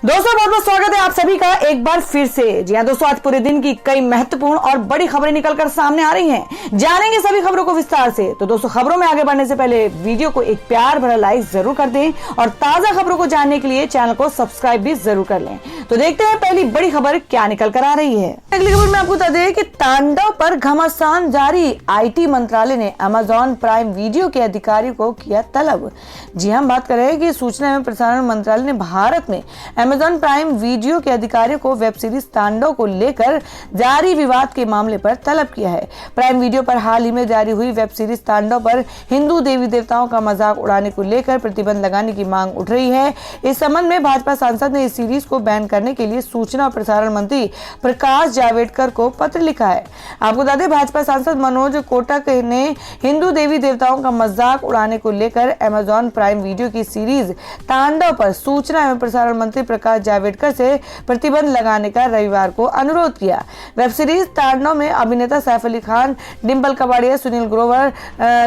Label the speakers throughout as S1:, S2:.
S1: दोस्तों बहुत बहुत स्वागत है आप सभी का एक बार फिर से। जी हाँ दोस्तों, आज पूरे दिन की कई महत्वपूर्ण और बड़ी खबरें निकलकर सामने आ रही हैं। जानेंगे सभी खबरों को विस्तार से। तो दोस्तों खबरों में आगे बढ़ने से पहले वीडियो को एक प्यार भरा लाइक जरूर कर दें और ताजा खबरों को जानने के लिए चैनल को सब्सक्राइब भी जरूर कर लें। तो देखते हैं पहली बड़ी खबर क्या निकल कर आ रही है। अगली खबर में आपको बता दें कि तांडव पर घमासान जारी। आईटी मंत्रालय ने अमेजॉन प्राइम वीडियो के अधिकारियों को किया तलब। जी हम बात करें कि सूचना एवं प्रसारण मंत्रालय ने भारत में अमेजॉन प्राइम वीडियो के अधिकारियों को वेब सीरीज तांडव को लेकर जारी विवाद के मामले पर तलब किया है। प्राइम वीडियो पर हाल ही में जारी हुई वेब सीरीज तांडव पर हिंदू देवी देवताओं का मजाक उड़ाने को लेकर प्रतिबंध लगाने की मांग उठ रही है। इस संबंध में भाजपा सांसद ने इस सीरीज को बैन करने के लिए सूचना और प्रसारण मंत्री प्रकाश जावड़ेकर को पत्र लिखा है। आपको बता दें, भाजपा सांसद मनोज कोटक ने हिंदू देवी देवताओं का मजाक उड़ाने को लेकर अमेजॉन प्राइम वीडियो की सीरीज तांडव पर सूचना एवं प्रसारण मंत्री प्रकाश जावड़ेकर से प्रतिबंध लगाने का रविवार को अनुरोध किया। वेब सीरीज तांडव में अभिनेता सैफ अली खान, डिंपल कपाड़िया, सुनील ग्रोवर,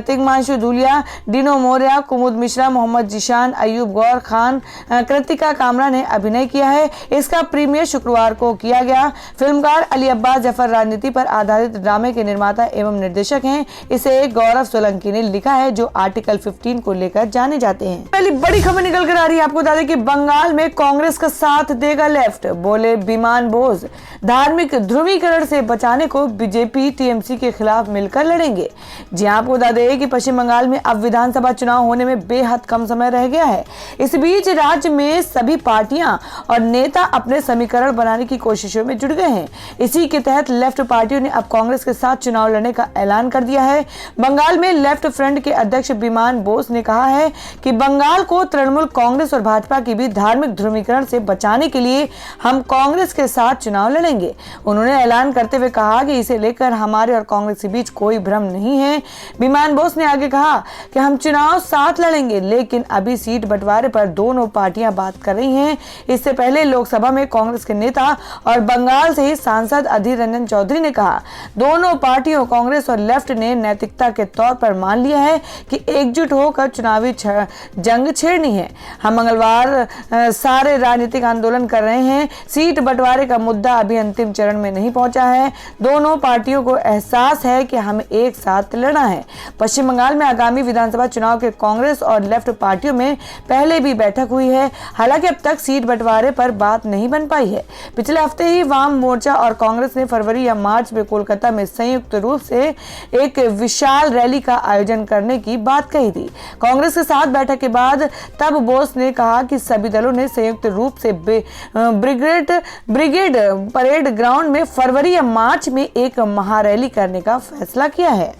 S1: तिग्मांशु धूलिया, डिनो मोरिया, कुमुद मिश्रा, मोहम्मद जिशान, अयूब गौर खान, कृतिका कामरा ने अभिनय किया है। इसका प्रीमियर शुक्रवार को किया गया। फिल्मकार अली अब्बास जफर राजनीति पर आधारित ड्रामे के निर्माता एवं निर्देशक हैं। इसे गौरव सोलंकी ने लिखा है, जो आर्टिकल 15 को लेकर जाने जाते हैं। पहली बड़ी खबर निकल कर आ रही है। आपको बता दें कि बंगाल में कांग्रेस का साथ देगा लेफ्ट, बोले विमान बोस। धार्मिक ध्रुवीकरण से बचाने को बीजेपी टीएमसी के खिलाफ मिलकर लड़ेंगे। जी आपको बता दें कि पश्चिम बंगाल में अब विधानसभा चुनाव होने में बेहद कम समय रह गया है। इस बीच राज्य में सभी पार्टियां और नेता अपने समीकरण बनाने की कोशिशों में जुट गए हैं। इसी के तहत लेफ्ट पार्टियों ने अब कांग्रेस के साथ चुनाव लड़ने का ऐलान कर दिया है। बंगाल में लेफ्ट फ्रंट के अध्यक्ष विमान बोस ने कहा है कि बंगाल को तृणमूल कांग्रेस और भाजपा की भी धार्मिक ध्रुवीकरण से बचाने के लिए हम कांग्रेस के साथ चुनाव लड़ेंगे। उन्होंने ऐलान करते हुए कहा कि इसे लेकर हमारे और कांग्रेस के बीच कोई भ्रम नहीं है। विमान बोस ने आगे कहा कि हम चुनाव साथ लड़ेंगे, लेकिन अभी सीट बंटवारे पर दोनों पार्टियां बात कर रही हैं। इससे पहले लोकसभा में कांग्रेस के नेता और बंगाल से ही सांसद अधीर रंजन चौधरी ने कहा, दोनों पार्टियों कांग्रेस और लेफ्ट ने नैतिकता के तौर पर मान लिया है कि एकजुट होकर चुनावी जंग छेड़नी है। हम मंगलवार सारे राजनीतिक आंदोलन कर रहे हैं। सीट बंटवारे का मुद्दा अभी अंतिम चरण में नहीं पहुंचा है। दोनों पार्टियों को एहसास है कि हमें एक साथ लड़ना है। पश्चिम बंगाल में आगामी विधानसभा चुनाव के कांग्रेस और लेफ्ट पार्टियों में पहले भी बैठक हुई है। हालांकि अब तक सीट बंटवारे पर बात नहीं बन पाई है। पिछले हफ्ते ही वाम मोर्चा और कांग्रेस ने फरवरी या मार्च में कोलकाता में संयुक्त रूप से एक विशाल रैली का आयोजन करने की बात कही थी। कांग्रेस के साथ बैठक के बाद तब बोस ने कहा कि सभी दलों ने संयुक्त रूप से ब्रिगेड परेड ग्राउंड में फरवरी या मार्च में एक महारैली करने का फैसला किया है।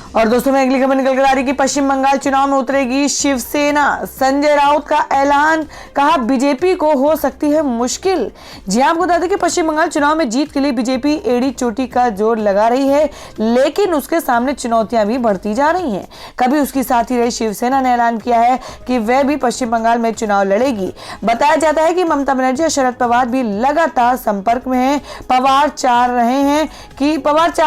S1: और दोस्तों में अगली खबर निकल कर आ रही है कि पश्चिम बंगाल चुनाव में उतरेगी शिवसेना। संजय राउत का ऐलान, कहा बीजेपी को हो सकती है मुश्किल। जी आपको बता दें कि पश्चिम बंगाल चुनाव में जीत के लिए बीजेपी एड़ी चोटी का जोर लगा रही है, लेकिन उसके सामने चुनौतियां भी बढ़ती जा रही हैं। कभी उसकी साथी रही शिवसेना ने ऐलान किया है कि वह भी पश्चिम बंगाल में चुनाव लड़ेगी। बताया जाता है कि ममता बनर्जी और शरद पवार भी लगातार संपर्क में हैं। पवार चाह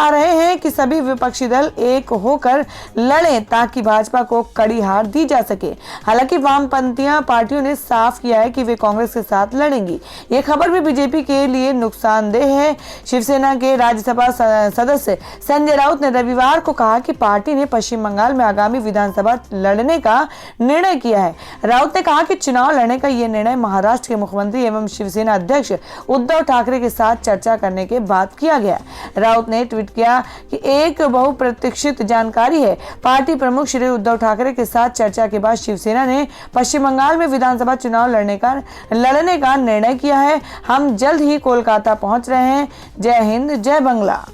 S1: रहे हैं कि सभी विपक्षी दल एक कर लड़ें ताकि भाजपा को कड़ी हार दी जा सके। हालांकि वामपंथीय पार्टियों ने साफ किया है कि वे कांग्रेस के साथ लड़ेंगी। यह खबर भी बीजेपी के लिए नुकसानदेह है। शिवसेना के राज्यसभा सदस्य संजय राउत ने रविवार को कहा कि पार्टी ने पश्चिम बंगाल में आगामी विधानसभा लड़ने का निर्णय किया है। राउत ने कहा कि चुनाव लड़ने का यह निर्णय महाराष्ट्र के मुख्यमंत्री एवं शिवसेना अध्यक्ष उद्धव ठाकरे के साथ चर्चा करने के बाद किया गया। राउत ने ट्वीट किया कि एक बहुप्रतीक्षित जानकारी है। पार्टी प्रमुख श्री उद्धव ठाकरे के साथ चर्चा के बाद शिवसेना ने पश्चिम बंगाल में विधानसभा चुनाव लड़ने का निर्णय किया है। हम जल्द ही कोलकाता पहुंच रहे हैं। जय हिंद, जय बंगला।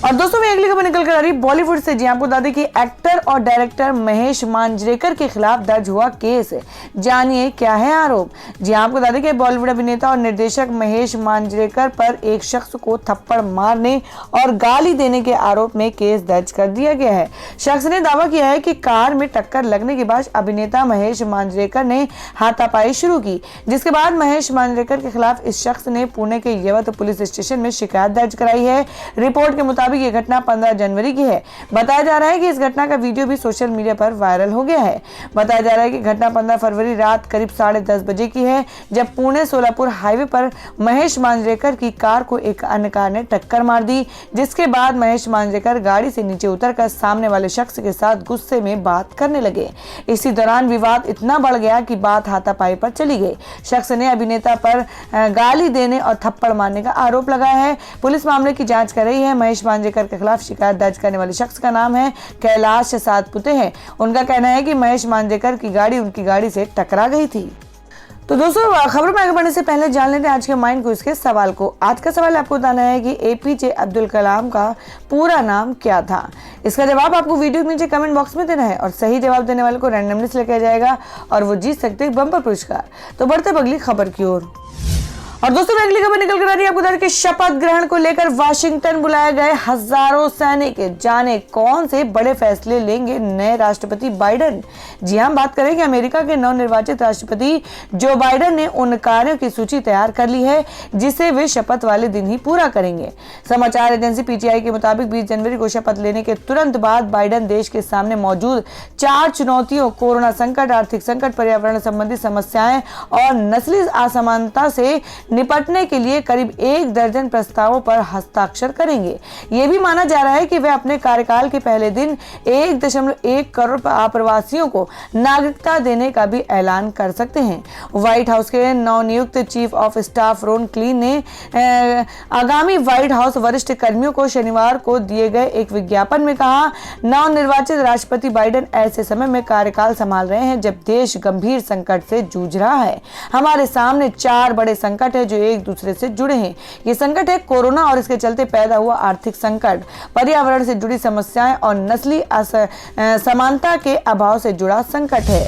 S1: और दोस्तों में अगली खबर निकल कर आ रही बॉलीवुड से। जी आपको बता दें कि एक्टर और डायरेक्टर महेश मांजरेकर के खिलाफ दर्ज हुआ केस। जानिए क्या है आरोप। जी आपको बता दें कि बॉलीवुड अभिनेता और निर्देशक महेश मांजरेकर पर एक शख्स को थप्पड़ मारने और गाली देने के आरोप में केस दर्ज कर दिया गया है। शख्स ने दावा किया है कि कार में टक्कर लगने के बाद अभिनेता महेश मांजरेकर ने हाथापाई शुरू की, जिसके बाद महेश मांजरेकर के खिलाफ इस शख्स ने पुणे के यवत पुलिस स्टेशन में शिकायत दर्ज कराई है। रिपोर्ट के मुताबिक मुताबिक ये घटना 15 जनवरी की है। बताया जा रहा है कि इस घटना का वीडियो भी सोशल मीडिया पर वायरल हो गया है। बताया जा रहा है कि घटना 15 फरवरी रात करीब 10:30 बजे की है, जब पुणे सोलापुर हाईवे पर महेश मांजरेकर की कार को एक अन्य कार ने टक्कर मार दी, जिसके बाद महेश मांजरेकर गाड़ी से नीचे उतरकर सामने वाले शख्स के साथ गुस्से में बात करने लगे। इसी दौरान विवाद इतना बढ़ गया कि बात हाथापाई पर चली गई। शख्स ने अभिनेता पर गाली देने और थप्पड़ मारने का आरोप लगाया है। पुलिस मामले की जांच कर रही है। महेश मांजरेकर के खिलाफ शिकायत दर्ज करने वाले शख्स का नाम है कैलाश सातपुते है। उनका कहना है कि महेश मांजरेकर की गाड़ी उनकी गाड़ी से टकरा गई थी। तो दोस्तों, खबरों में आगे बढ़ने से पहले जान लेते हैं आज के माइंड क्विज के सवाल को। आज का सवाल आपको बताना है कि एपीजे अब्दुल कलाम का पूरा नाम क्या था। इसका जवाब आपको वीडियो के नीचे कमेंट बॉक्स में देना है और सही जवाब देने वाले को रैंडमली सिलेक्ट किया जाएगा और वो जीत सकते हैं बम्पर पुरस्कार। तो बढ़ते अगली खबर की ओर। और दोस्तों, अगली खबर निकल कर आ रही है आपको बता दें कि शपथ ग्रहण को लेकर वाशिंगटन बुलाए गए हजारों सैनिक, जाने कौन से बड़े फैसले लेंगे नए राष्ट्रपति बाइडेन। जी हां, बात करें कि अमेरिका के नवनिर्वाचित राष्ट्रपति जो बाइडेन ने उन कार्यों की सूची तैयार कर ली है जिसे वे शपथ वाले दिन ही पूरा करेंगे। समाचार एजेंसी पीटीआई के मुताबिक 20 जनवरी को शपथ लेने के तुरंत बाद बाइडेन देश के सामने मौजूद 4 चुनौतियों, कोरोना संकट, आर्थिक संकट, पर्यावरण संबंधी समस्याएं और नस्ली असमानता से निपटने के लिए करीब 1 दर्जन प्रस्तावों पर हस्ताक्षर करेंगे। यह भी माना जा रहा है कि वे अपने कार्यकाल के पहले दिन 1.1 करोड़ अप्रवासियों को नागरिकता देने का भी ऐलान कर सकते हैं। व्हाइट हाउस के नवनियुक्त chief of staff Ron Klain ने आगामी व्हाइट हाउस वरिष्ठ कर्मियों को शनिवार को दिए गए एक विज्ञापन में कहा, नवनिर्वाचित राष्ट्रपति बाइडेन ऐसे समय में कार्यकाल संभाल रहे हैं जब देश गंभीर संकट से जूझ रहा है। हमारे सामने 4 बड़े संकट है जो एक दूसरे से जुड़े हैं। ये संकट है कोरोना और इसके चलते पैदा हुआ आर्थिक संकट, पर्यावरण से जुड़ी समस्याएं और नस्ली समानता के अभाव से जुड़ा संकट है।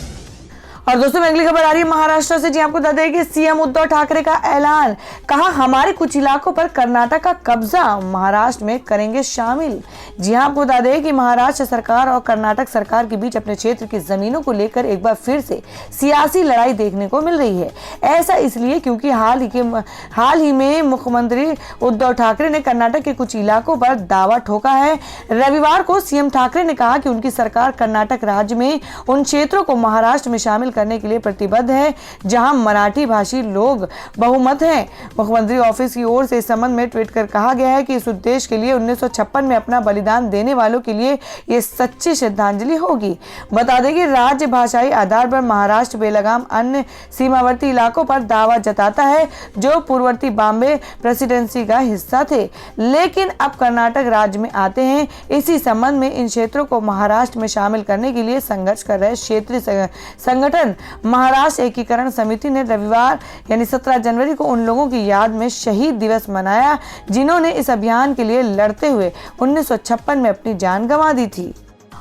S1: और दोस्तों, अगली खबर आ रही है महाराष्ट्र से। जी आपको बता दें कि सीएम उद्धव ठाकरे का ऐलान, कहा हमारे कुछ इलाकों पर कर्नाटक का कब्जा महाराष्ट्र में करेंगे शामिल। जी हां, आपको बता दें कि महाराष्ट्र सरकार और कर्नाटक सरकार के बीच अपने क्षेत्र की जमीनों को लेकर एक बार फिर से सियासी लड़ाई देखने को मिल रही है। ऐसा इसलिए क्योंकि हाल ही में मुख्यमंत्री उद्धव ठाकरे ने कर्नाटक के कुछ इलाकों पर दावा ठोका है। रविवार को सीएम ठाकरे ने कहा कि उनकी सरकार कर्नाटक राज्य में उन क्षेत्रों को महाराष्ट्र में शामिल करने के लिए प्रतिबद्ध है जहां मराठी भाषी लोग बहुमत हैं। मुख्यमंत्री ऑफिस की ओर से इस संबंध में ट्वीट कर कहा गया है कि इस उद्देश्य के लिए 1956 में अपना बलिदान देने वालों के लिए यह सच्ची श्रद्धांजलि होगी। बता दें कि राज्य भाषाई आधार पर महाराष्ट्र बेलगाम अन्य सीमावर्ती इलाकों पर दावा जताता है जो पूर्ववर्ती बॉम्बे प्रेसिडेंसी का हिस्सा थे, लेकिन अब कर्नाटक राज्य में आते हैं। इसी संबंध में इन क्षेत्रों को महाराष्ट्र में शामिल करने के लिए संघर्ष कर रहे क्षेत्रीय संगठन महाराष्ट्र एकीकरण समिति ने रविवार यानी 17 जनवरी को उन लोगों की याद में शहीद दिवस मनाया जिन्होंने इस अभियान के लिए लड़ते हुए 1956 में अपनी जान गंवा दी थी।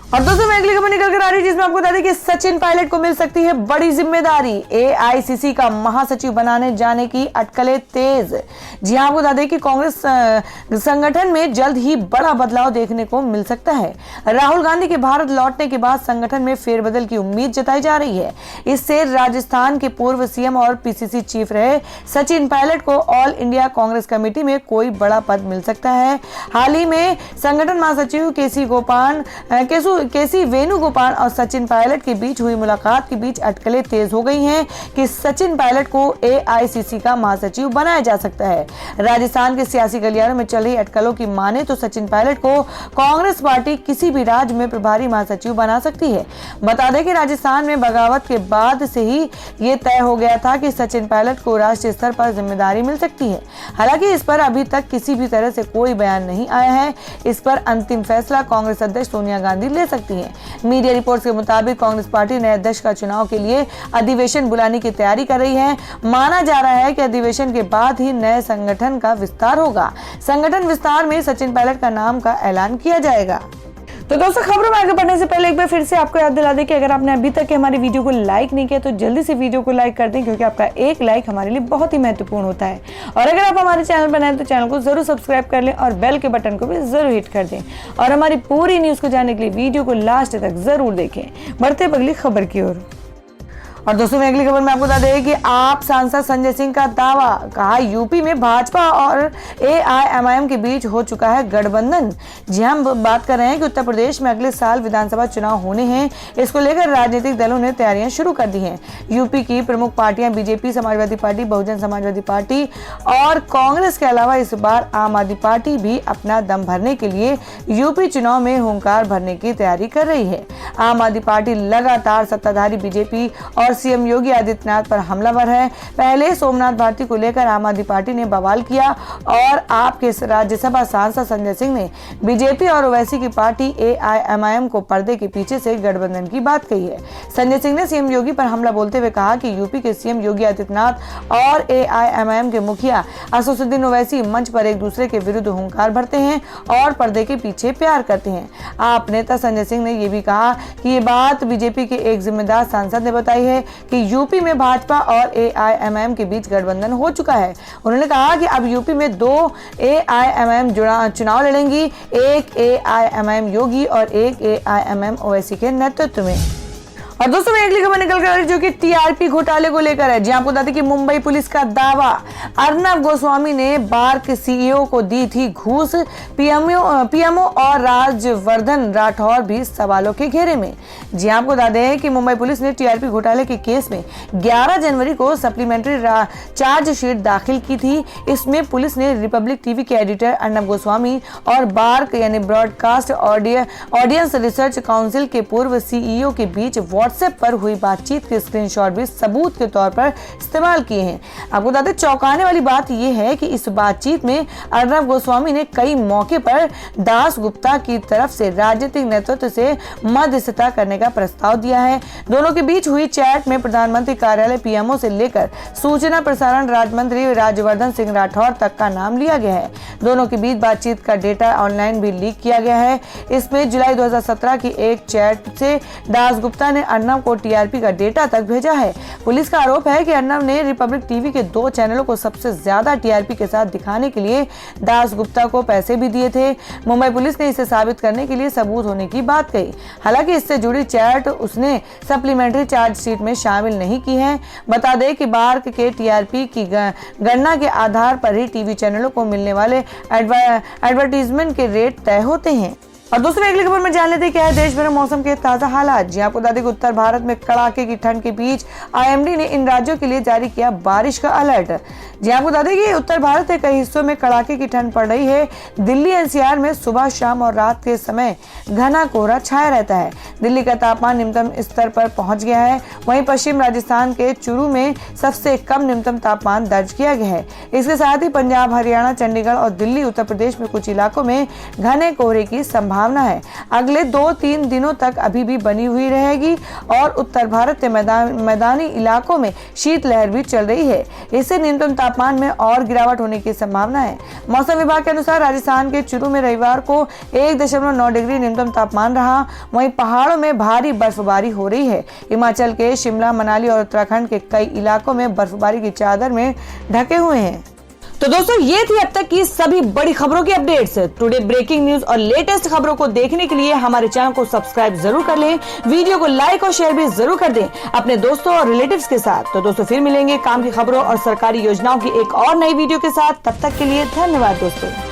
S1: और दोस्तों, मैं अगली खबर निकल कर आ रही है जिसमें आपको बता दें कि सचिन पायलट को मिल सकती है बड़ी जिम्मेदारी, एआईसीसी का महासचिव बनाने जाने की अटकलें तेज। जी हां, आपको बता दें कि कांग्रेस संगठन में जल्द ही बड़ा बदलाव देखने को मिल सकता है। राहुल गांधी के भारत लौटने के बाद संगठन में फेरबदल की उम्मीद जताई जा रही है। इससे राजस्थान के पूर्व सीएम और पीसीसी चीफ रहे सचिन पायलट को ऑल इंडिया कांग्रेस कमेटी में कोई बड़ा पद मिल सकता है। हाल ही में संगठन महासचिव केसी वेणुगोपाल और सचिन पायलट के बीच हुई मुलाकात के बीच अटकलें तेज हो गई हैं कि सचिन पायलट को एआईसीसी का महासचिव बनाया जा सकता है। राजस्थान के सियासी गलियारों में चल रही अटकलों की माने तो सचिन पायलट को कांग्रेस पार्टी किसी भी राज्य में प्रभारी महासचिव बना सकती है। बता दें कि राजस्थान में बगावत के बाद से ही ये तय हो गया था कि सचिन पायलट को राष्ट्रीय स्तर पर जिम्मेदारी मिल सकती है। हालांकि इस पर अभी तक किसी भी तरह से कोई बयान नहीं आया है। इस पर अंतिम फैसला कांग्रेस अध्यक्ष सोनिया गांधी ले सकती हैं। मीडिया रिपोर्ट्स के मुताबिक कांग्रेस पार्टी नए अध्यक्ष का चुनाव के लिए अधिवेशन बुलाने की तैयारी कर रही है। माना जा रहा है कि अधिवेशन के बाद ही नए संगठन का विस्तार होगा। संगठन विस्तार में सचिन पायलट का नाम का ऐलान किया जाएगा। तो दोस्तों, खबरों में आगे बढ़ने से पहले एक बार फिर से आपको याद दिला दें कि अगर आपने अभी तक हमारी वीडियो को लाइक नहीं किया तो जल्दी से वीडियो को लाइक कर दें, क्योंकि आपका एक लाइक हमारे लिए बहुत ही महत्वपूर्ण होता है। और अगर आप हमारे चैनल पर नए हैं तो चैनल को जरूर सब्सक्राइब कर लें और बेल के बटन को भी जरूर हिट कर दें। और हमारी पूरी न्यूज को जानने के लिए वीडियो को लास्ट तक जरूर देखें। बढ़ते अगली खबर की ओर। और दोस्तों, अगली खबर में आपको बता दें कि आप सांसद संजय सिंह का दावा, कहा यूपी में भाजपा और एआईएमआईएम के बीच हो चुका है गठबंधन। जी हम बात कर रहे हैं कि उत्तर प्रदेश में अगले साल विधानसभा चुनाव होने हैं। इसको लेकर राजनीतिक दलों ने तैयारियां शुरू कर दी हैं। यूपी की प्रमुख पार्टियां BJP, Samajwadi party, Bahujan Samajwadi party और कांग्रेस के अलावा इस बार आम आदमी पार्टी भी अपना दम भरने के लिए यूपी चुनाव में हुंकार भरने की तैयारी कर रही है। आम आदमी पार्टी लगातार सत्ताधारी बीजेपी और सीएम योगी आदित्यनाथ पर हमलावर है। पहले सोमनाथ भारती को लेकर आम आदमी पार्टी ने बवाल किया और आपके राज्यसभा सांसद संजय सिंह ने बीजेपी और ओवैसी की पार्टी एआईएमआईएम को पर्दे के पीछे से गठबंधन की बात कही है। संजय सिंह ने सीएम योगी पर हमला बोलते हुए कहा कि यूपी के सीएम योगी आदित्यनाथ और एआईएमआईएम के मुखिया असदुद्दीन ओवैसी मंच पर एक दूसरे के विरुद्ध हुंकार भरते हैं और पर्दे के पीछे प्यार करते हैं। आप नेता संजय सिंह ने यह भी कहा कि ये बात बीजेपी के एक जिम्मेदार सांसद ने बताई है कि यूपी में भाजपा और एआईएमआईएम के बीच गठबंधन हो चुका है। उन्होंने कहा कि अब यूपी में 2 एआईएमआईएम चुनाव लड़ेंगी, एक एआईएमआईएम योगी और एक एआईएमआईएम ओवैसी के नेतृत्व में। और दोस्तों, अगली खबर निकल कर आ रही जो कि टीआरपी घोटाले को लेकर है। जी आपको बता दें कि मुंबई पुलिस का दावा, अर्नब गोस्वामी ने बार के सीईओ को दी थी घूस। पीएमओ और राजवर्धन राठौर भी सवालों के घेरे में। जी आपको बता दें कि मुंबई पुलिस ने टीआरपी घोटाले के केस में 11 जनवरी को सप्लीमेंट्री चार्जशीट दाखिल की थी। इसमें पुलिस ने रिपब्लिक टीवी के एडिटर अर्नब गोस्वामी और बार्क यानी ब्रॉडकास्ट ऑडियंस रिसर्च काउंसिल के पूर्व सीईओ के बीच व्हाट्सएप पर हुई बातचीत के स्क्रीनशॉट भी सबूत के तौर पर इस्तेमाल किए हैं। आपको बता दें, चौंकाने वाली बात यह है कि इस बातचीत में अर्नब गोस्वामी ने कई मौके पर दास गुप्ता की तरफ से राजनीतिक नेतृत्व से मध्यस्थता करने का प्रस्ताव दिया है। दोनों के बीच हुई चैट में प्रधानमंत्री कार्यालय पीएमओ से लेकर सूचना प्रसारण राज्य मंत्री राज्यवर्धन सिंह राठौर तक का नाम लिया गया है। दोनों के बीच बातचीत का डेटा ऑनलाइन भी लीक किया गया है। इसमें जुलाई 2017 की एक चैट से दास गुप्ता ने अर्नब को टीआरपी का डेटा तक भेजा है। पुलिस का आरोप है कि अर्नब ने रिपब्लिक टीवी के 2 चैनलों को सबसे ज्यादा टीआरपी के साथ दिखाने के लिए दास गुप्ता को पैसे भी दिए थे। मुंबई पुलिस ने इसे साबित करने के लिए सबूत होने की बात कही। हालांकि इससे जुड़ी चैट उसने सप्लीमेंट्री चार्जशीट में शामिल नहीं की है। बता दें कि बार्क के टीआरपी की गणना के आधार पर ही टीवी चैनलों को मिलने वाले एडवर्टीजमेंट के रेट तय होते हैं। और दूसरी अगली खबर में जान लेते हैं क्या है देश भर में मौसम के ताजा हालात। जी आपको बता दें कि उत्तर भारत में कड़ाके की ठंड के बीच आईएमडी ने इन राज्यों के लिए जारी किया बारिश का अलर्ट। जी आपको बता दें कि उत्तर भारत के कई हिस्सों में कड़ाके की ठंड पड़ रही है। दिल्ली एनसीआर में सुबह, शाम और रात के समय घना कोहरा छाया रहता है। दिल्ली का तापमान न्यूनतम स्तर पर पहुंच गया है। वहीं पश्चिम राजस्थान के चूरू में सबसे कम न्यूनतम तापमान दर्ज किया गया है। इसके साथ ही पंजाब, हरियाणा, चंडीगढ़ और दिल्ली, उत्तर प्रदेश में कुछ इलाकों में घने कोहरे की संभावना है। अगले 2-3 दिनों तक अभी भी बनी हुई रहेगी और उत्तर भारत के मैदानी इलाकों में शीतलहर भी चल रही है। इससे न्यूनतम तापमान में और गिरावट होने की संभावना है। मौसम विभाग के अनुसार राजस्थान के चूरू में रविवार को 1.9 डिग्री न्यूनतम तापमान रहा। वहीं पहाड़ों में भारी बर्फबारी हो रही है। हिमाचल के शिमला, मनाली और उत्तराखंड के कई इलाकों में बर्फबारी की चादर में ढके हुए हैं। तो दोस्तों, ये थी अब तक की सभी बड़ी खबरों की अपडेट्स। टुडे ब्रेकिंग न्यूज और लेटेस्ट खबरों को देखने के लिए हमारे चैनल को सब्सक्राइब जरूर कर लें। वीडियो को लाइक और शेयर भी जरूर कर दें अपने दोस्तों और रिलेटिव्स के साथ। तो दोस्तों, फिर मिलेंगे काम की खबरों और सरकारी योजनाओं की एक और नई वीडियो के साथ। तब तक के लिए धन्यवाद दोस्तों।